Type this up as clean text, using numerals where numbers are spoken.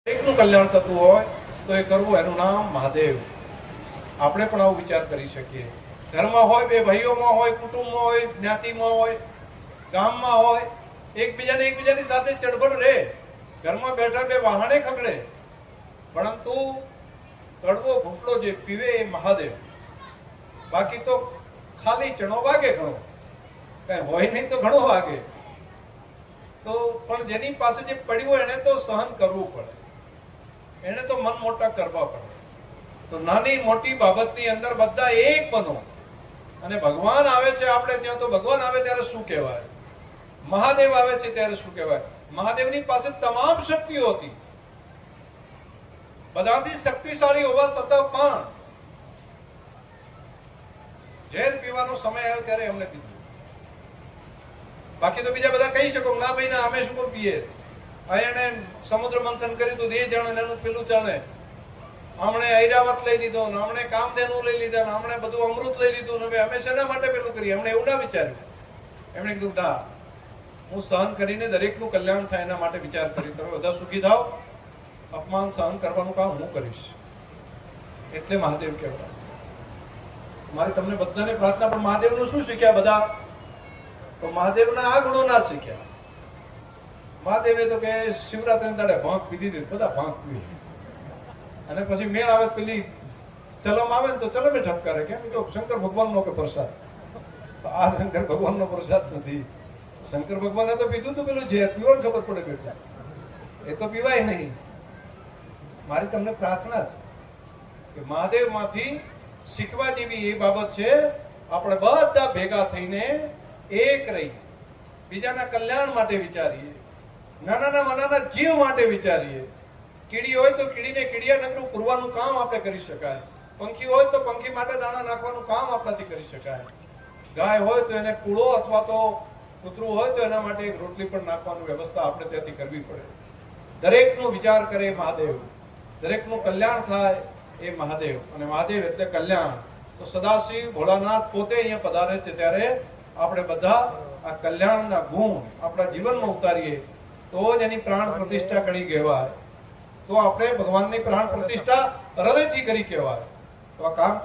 એકનું કલ્યાણ થતું હોય તો એ કરવું, એનું નામ મહાદેવ. આપણે પણ આવો વિચાર કરી શકીએ. ઘરમાં હોય, બે ભાઈઓમાં હોય, કુટુંબમાં હોય, જ્ઞાતિમાં હોય, ગામમાં હોય, એકબીજાની સાથે ચડબડ રહે. ઘરમાં બેઠા બે વાહણે ખગડે, પરંતુ કડવો ઘૂંટડો જે પીવે એ મહાદેવ. બાકી તો ખાલી ચણો વાગે ઘણો, કઈ હોય નહીં તો ઘણો વાગે. તો પણ જેની પાસે જે પડ્યું હોય એને તો સહન કરવું પડે, એને તો મન મોટા કરવા પડે. તો નાની મોટી બાબતની અંદર બધા એક બનો. અને ભગવાન આવે છે આપણે ત્યાં, તો ભગવાન આવે ત્યારે શું કહેવાય, મહાદેવ આવે છે ત્યારે શું કહેવાય. મહાદેવની પાસે તમામ શક્તિઓ હતી, બધાથી શક્તિશાળી હોવા છતાં પણ ઝેર પીવાનો સમય આવ્યો ત્યારે એમને પીધું. બાકી તો બીજા બધા કહી શકો ના ભાઈ ના અમે શું પીએ, એને સમુદ્ર મંથન કર્યું હતું, એ જાણે એનું પેલું જાણે. હમણે ઐરાવત લઈ લીધો, હમણે કામધેનુ લઈ લીધા, હમણે બધું અમૃત લઈ લીધું, ને અમે શેના માટે પેલું કરીએ. એમણે એવું ના વિચાર્યું. એમણે કીધું ના, હું સહન કરીને દરેકનું કલ્યાણ થાય એના માટે વિચાર કરી. તમે બધા સુખી થાવ, અપમાન સહન કરવાનું કામ હું કરીશ. એટલે મહાદેવ કહેવાય. મારે તમને બધાને પ્રાર્થના, પણ મહાદેવનું શું શીખ્યા બધા? તો મહાદેવના આ ગુણો ના શીખ્યા. મહાદેવે તો કે શિવરાત્રી દાડે ભાંગ પીધી હતી, બધા ભાંગ પી, અને પછી મેળ આવે પેલી ચલમ આવે ને તો ચલમે ઠપકારે. કેમ? તો શંકર ભગવાનનો કે પ્રસાદ. આ શંકર ભગવાનનો પ્રસાદ નથી. શંકર ભગવાને તો પીધું તો પેલું જે પીવાનું ખબર પડે બેટા, એ તો પીવાય નહીં. મારી તમને પ્રાર્થના છે કે મહાદેવ માંથી શીખવા જેવી એ બાબત છે. આપણે બધા ભેગા થઈને એક રહી, બીજાના કલ્યાણ માટે વિચારીએ, નાના જીવ માટે વિચારીએ. કીડી હોય તો કીડીને કીડિયા નગરું પૂરવાનું કામ આપણે કરી શકાય. પંખી હોય તો પંખી માટે દાણા નાખવાનું કામ આપણાથી કરી શકાય. ગાય હોય તો એને કૂળો અથવા તો કૂતરું હોય તો એના માટે એક રોટલી પણ નાખવાની વ્યવસ્થા આપણે ત્યાંથી કરવી પડે. દરેકનો વિચાર કરે મહાદેવ, દરેકનું કલ્યાણ થાય એ મહાદેવ. અને મહાદેવ એટલે કલ્યાણ. તો સદાશિવ ભોળાનાથ પોતે અહીંયા પધારે છે ત્યારે આપણે બધા આ કલ્યાણના ગુણ આપણા જીવનમાં ઉતારીએ તો જ એની પ્રાણ પ્રતિષ્ઠા કરી કહેવાય. તો આપણે ભગવાનની પ્રાણ પ્રતિષ્ઠા હૃદયથી કરી કહેવાય. તો આ કામ